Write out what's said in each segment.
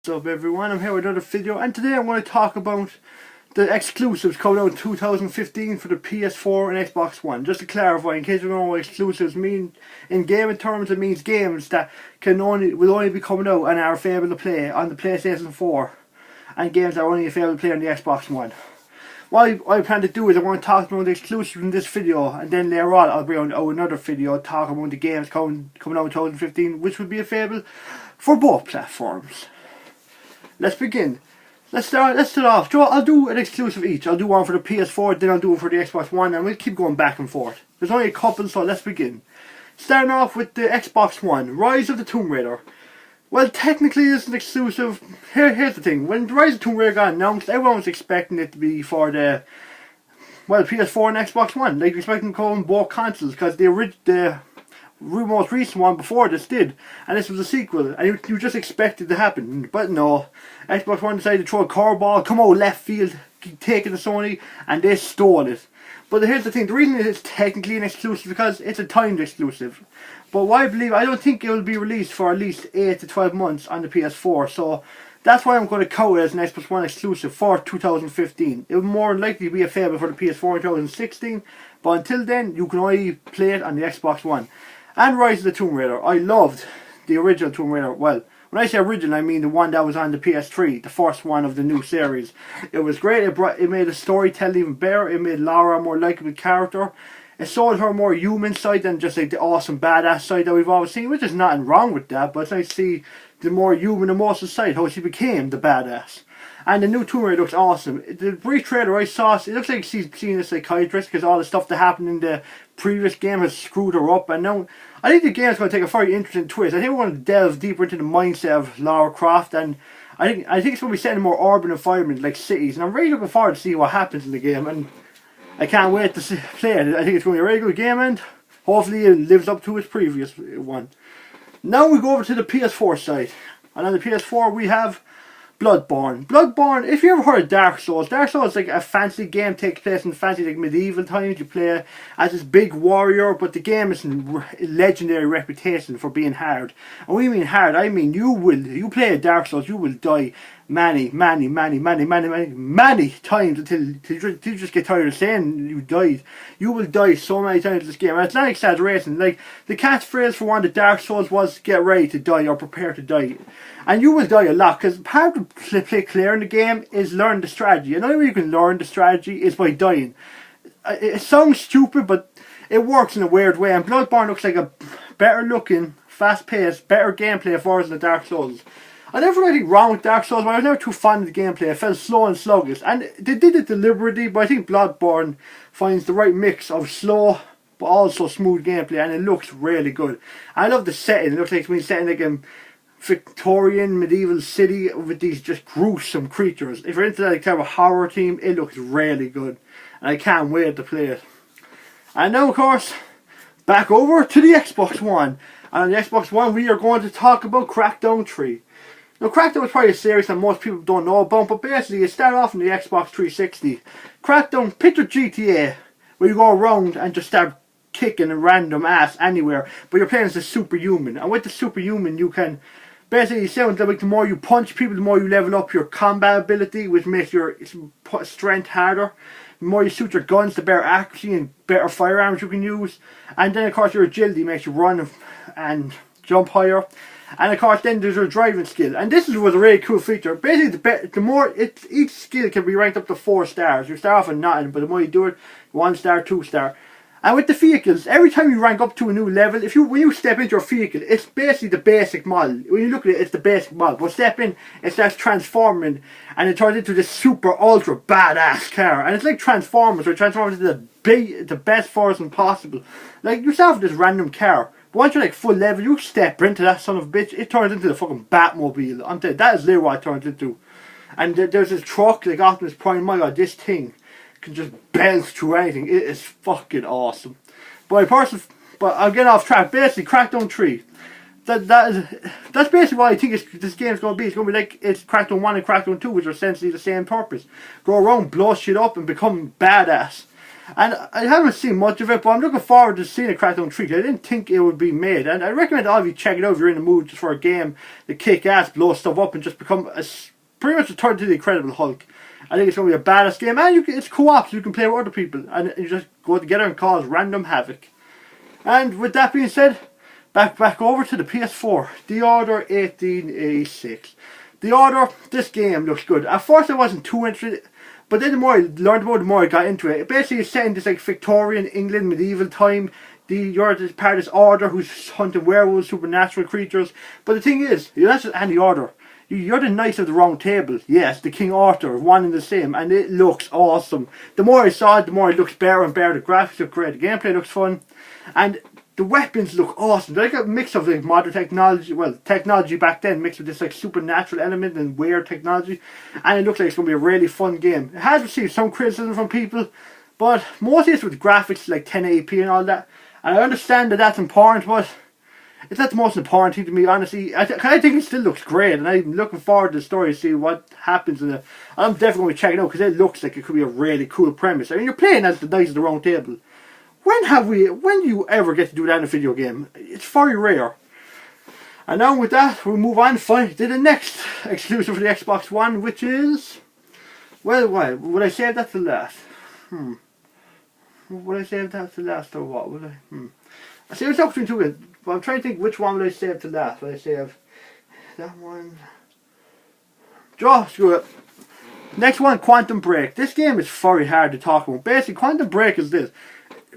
What's up everyone, I'm here with another video and today I'm going to talk about the exclusives coming out in 2015 for the PS4 and Xbox One. Just to clarify, in case you don't know what exclusives mean, in gaming terms it means games that will only be coming out and are available to play on the PlayStation 4 and games that are only available to play on the Xbox One. What I plan to do is I want to talk about the exclusives in this video, and then later on I'll bring out another video talking about the games coming out in 2015 which will be available for both platforms. Let's begin. Let's start off. I'll do an exclusive each. I'll do one for the PS4, then I'll do one for the Xbox One, and we'll keep going back and forth. There's only a couple, so let's begin. Starting off with the Xbox One, Rise of the Tomb Raider. Well, technically it's an exclusive. Here's the thing. When Rise of the Tomb Raider got announced, everyone was expecting it to be for the PS4 and Xbox One. Like, expecting to come on both consoles, because the most recent one before this did, and this was a sequel, and you just expected it to happen. But no, Xbox One decided to throw a curveball, come out left field, taking the Sony, and they stole it. But here's the thing, the reason it's technically an exclusive because it's a timed exclusive. But what I don't think it will be released for at least 8 to 12 months on the PS4, so that's why I'm going to count it as an Xbox One exclusive for 2015. It will more likely be available for the PS4 in 2016, but until then you can only play it on the Xbox One. And Rise of the Tomb Raider. I loved the original Tomb Raider. Well, when I say original, I mean the one that was on the PS3, the first one of the new series. It was great. It made the storytelling even better. It made Lara a more likeable character. It showed her more human side than just like the awesome badass side that we've always seen, which is nothing wrong with that, but it's nice to see the more human emotional side, how she became the badass. And the new Tomb Raider looks awesome. The brief trailer I saw, it looks like she's seeing a psychiatrist because all the stuff that happened in the previous game has screwed her up. And now, I think the game is going to take a very interesting twist. I think we're going to delve deeper into the mindset of Lara Croft, and I think it's going to be set in a more urban environment like cities. And I'm really looking forward to see what happens in the game, and I can't wait to play it. I think it's going to be a very good game, and hopefully it lives up to its previous one. Now we go over to the PS4 side, and on the PS4 we have Bloodborne. Bloodborne, if you ever heard of Dark Souls is like a fantasy game, takes place in fancy like medieval times. You play as this big warrior, but the game is a legendary reputation for being hard. And when I mean hard, I mean you play Dark Souls, you will die many times until you just get tired of saying you died. You will die so many times in this game, and it's not exaggeration. Like, the catchphrase for one of the Dark Souls was "get ready to die" or "prepare to die," and you will die a lot, because part of play clear in the game is learn the strategy, and the only way you can learn the strategy is by dying. It sounds stupid, but it works in a weird way, and Bloodborne looks like a better looking, fast paced, better gameplay version of Dark Souls. I never had anything wrong with Dark Souls, but I was never too fond of the gameplay. It felt slow and sluggish, and they did it deliberately, but I think Bloodborne finds the right mix of slow but also smooth gameplay, and it looks really good. I love the setting. It looks like it's been set in like a Victorian medieval city with these just gruesome creatures. If you're into that kind of horror theme, it looks really good, and I can't wait to play it. And now, of course, back over to the Xbox One. And on the Xbox One we are going to talk about Crackdown 3. Now, Crackdown is probably a series that most people don't know about, but basically it started off on the Xbox 360. Crackdown, picture GTA, where you go around and just start kicking a random ass anywhere, but you're playing as a superhuman. And with the superhuman you can basically, sounds like the more you punch people, the more you level up your combat ability, which makes your strength harder. The more you shoot your guns, the better accuracy and better firearms you can use. And then of course your agility makes you run and jump higher. And of course then there's your driving skill, and this was a really cool feature. Basically each skill can be ranked up to 4 stars. You start off with nothing, but the more you do it, 1 star, 2 star. And with the vehicles, every time you rank up to a new level, when you step into your vehicle, it's basically the basic model. When you look at it, it's the basic model. But step in, it starts transforming, and it turns into this super ultra badass car. And it's like Transformers, where Transformers is the best version possible. Like, you start with this random car, but once you're like full level, you step into that son of a bitch, it turns into the fucking Batmobile. I'm telling you, that is literally what it turns into. And there's this truck, like Optimus Prime. My god, this thing can just belt through anything. It is fucking awesome. But I'm getting off track. Basically, Crackdown 3. That's basically what I think this game's going to be. It's going to be like it's Crackdown 1 and Crackdown 2, which are essentially the same purpose. Go around, blow shit up, and become badass. And I haven't seen much of it, but I'm looking forward to seeing a Crackdown 3. I didn't think it would be made, and I recommend all of you check it out if you're in the mood just for a game that kick ass, blow stuff up, and just become pretty much a turn to the Incredible Hulk. I think it's going to be a badass game, and it's co-op, so you can play with other people, and you just go together and cause random havoc. And with that being said, back over to the PS4, The Order 1886. The Order, this game looks good. At first I wasn't too interested, but then the more I learned about it, the more I got into it. It basically is set in this like Victorian England, medieval time. You're part of this order who's hunting werewolves, supernatural creatures. But the thing is, you're not just any order. You're the Knights of the Round Table. Yes, the King Arthur, one and the same. And it looks awesome. The more I saw it, the more it looks better and better. The graphics look great. The gameplay looks fun. And the weapons look awesome. They're like a mix of like modern technology, well, technology back then mixed with this like supernatural element and weird technology, and it looks like it's going to be a really fun game. It has received some criticism from people, but mostly it's with graphics like 1080p and all that, and I understand that that's important, but it's not the most important thing to me, honestly. I think it still looks great, and I'm looking forward to the story to see what happens in it. I'm definitely going to check it out because it looks like it could be a really cool premise. I mean, you're playing as the Knights of the Round Table. When do you ever get to do that in a video game? It's very rare. And now with that, we'll move on finally to the next exclusive for the Xbox One, which is... Well, why? Would I save that to last? Would I save that to last or what? Would I? I saved it up between two, but I'm trying to think which one would I save to last. Would I save that one? Screw it. Next one, Quantum Break. This game is very hard to talk about. Basically, Quantum Break is this.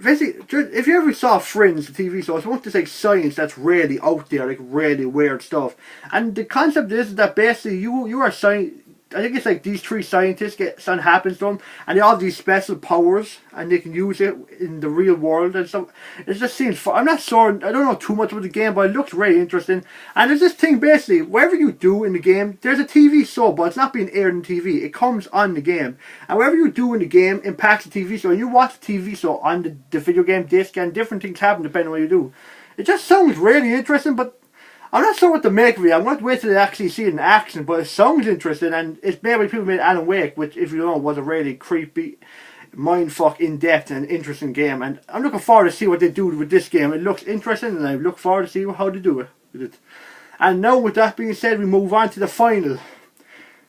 Basically, if you ever saw Fringe, the TV show, it's about this like science that's really out there, like really weird stuff. And the concept is that basically you are science. I think it's like these three scientists something happens to them, and they all have these special powers, and they can use it in the real world and stuff. It just seems fun. I'm not sure. I don't know too much about the game, but it looks really interesting. And there's this thing basically, whatever you do in the game, there's a TV show, but it's not being aired on TV. It comes on the game, and whatever you do in the game impacts the TV show. And you watch the TV show on the video game disc, and different things happen depending on what you do. It just sounds really interesting, but I'm not sure what to make of it. I'm going to wait till I actually see it in action, but it sounds interesting, and it's made by people who made Alan Wake, which, if you don't know, was a really creepy, mindfuck, in-depth and interesting game. And I'm looking forward to see what they do with this game. It looks interesting, and I look forward to see how they do it with it. And now, with that being said, we move on to the final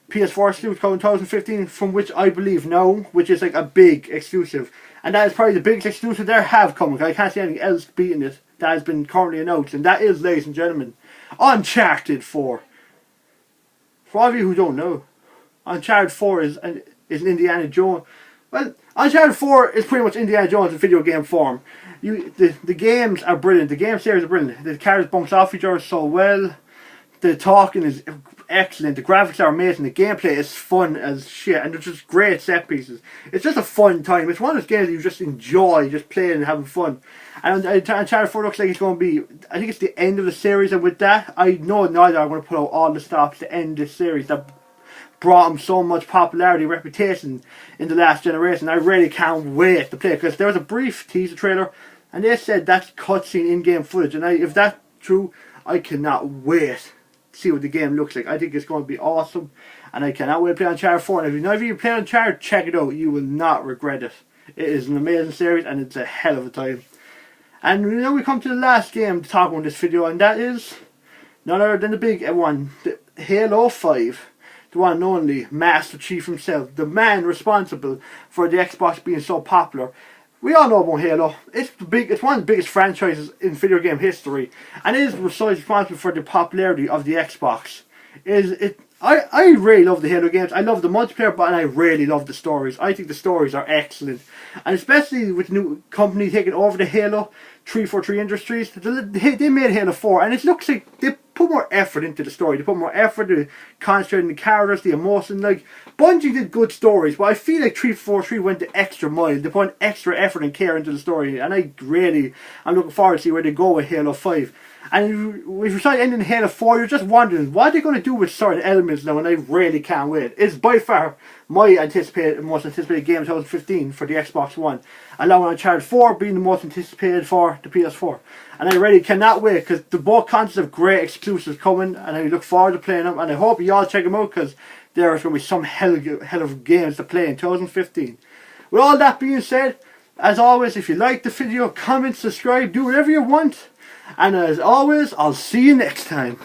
PS4 exclusive coming 2015, from which I believe now, which is like a big exclusive. And that is probably the biggest exclusive they have coming. I can't see anything else beating it that has been currently announced. And that is, ladies and gentlemen, Uncharted 4. For all of you who don't know, Uncharted 4 is an Indiana Jones. Well, Uncharted 4 is pretty much Indiana Jones in video game form. The games are brilliant. The game series are brilliant. The characters bounce off each other so well. The talking is excellent. The graphics are amazing. The gameplay is fun as shit, and they're just great set pieces. It's just a fun time. It's one of those games that you just enjoy, just playing and having fun. And Uncharted 4 looks like it's going to be, I think it's the end of the series, and with that, I know neither are going to put out all the stops to end this series that brought them so much popularity and reputation in the last generation. I really can't wait to play it, because there was a brief teaser trailer, and they said that's cutscene in-game footage, and if that's true, I cannot wait to see what the game looks like. I think it's going to be awesome, and I cannot wait to play Uncharted 4. And if you play Uncharted, check it out. You will not regret it. It is an amazing series, and it's a hell of a time. And now we come to the last game to talk about in this video, and that is none other than the big one, the Halo 5. The one and only Master Chief himself, the man responsible for the Xbox being so popular. We all know about Halo. It's one of the biggest franchises in video game history, and it is responsible for the popularity of the Xbox. I really love the Halo games. I love the multiplayer, but I really love the stories. I think the stories are excellent, and especially with the new company taking over the Halo 343 Industries, they made Halo 4, and it looks like they put more effort into the story. They put more effort to concentrate on the characters, the emotion. Like, Bungie did good stories, but I feel like 343 went the extra mile. They put extra effort and care into the story, and I'm looking forward to see where they go with Halo 5. And if you start ending Halo 4, you're just wondering what they're going to do with certain elements now, and I really can't wait. It's by far my most anticipated game of 2015 for the Xbox One, along with Uncharted 4 being the most anticipated for the PS4. And I really cannot wait, because the both consoles have great exclusives coming, and I look forward to playing them, and I hope you all check them out, because there's going to be some hell of games to play in 2015. With all that being said, As always, if you like the video, comment, subscribe, do whatever you want. And as always, I'll see you next time.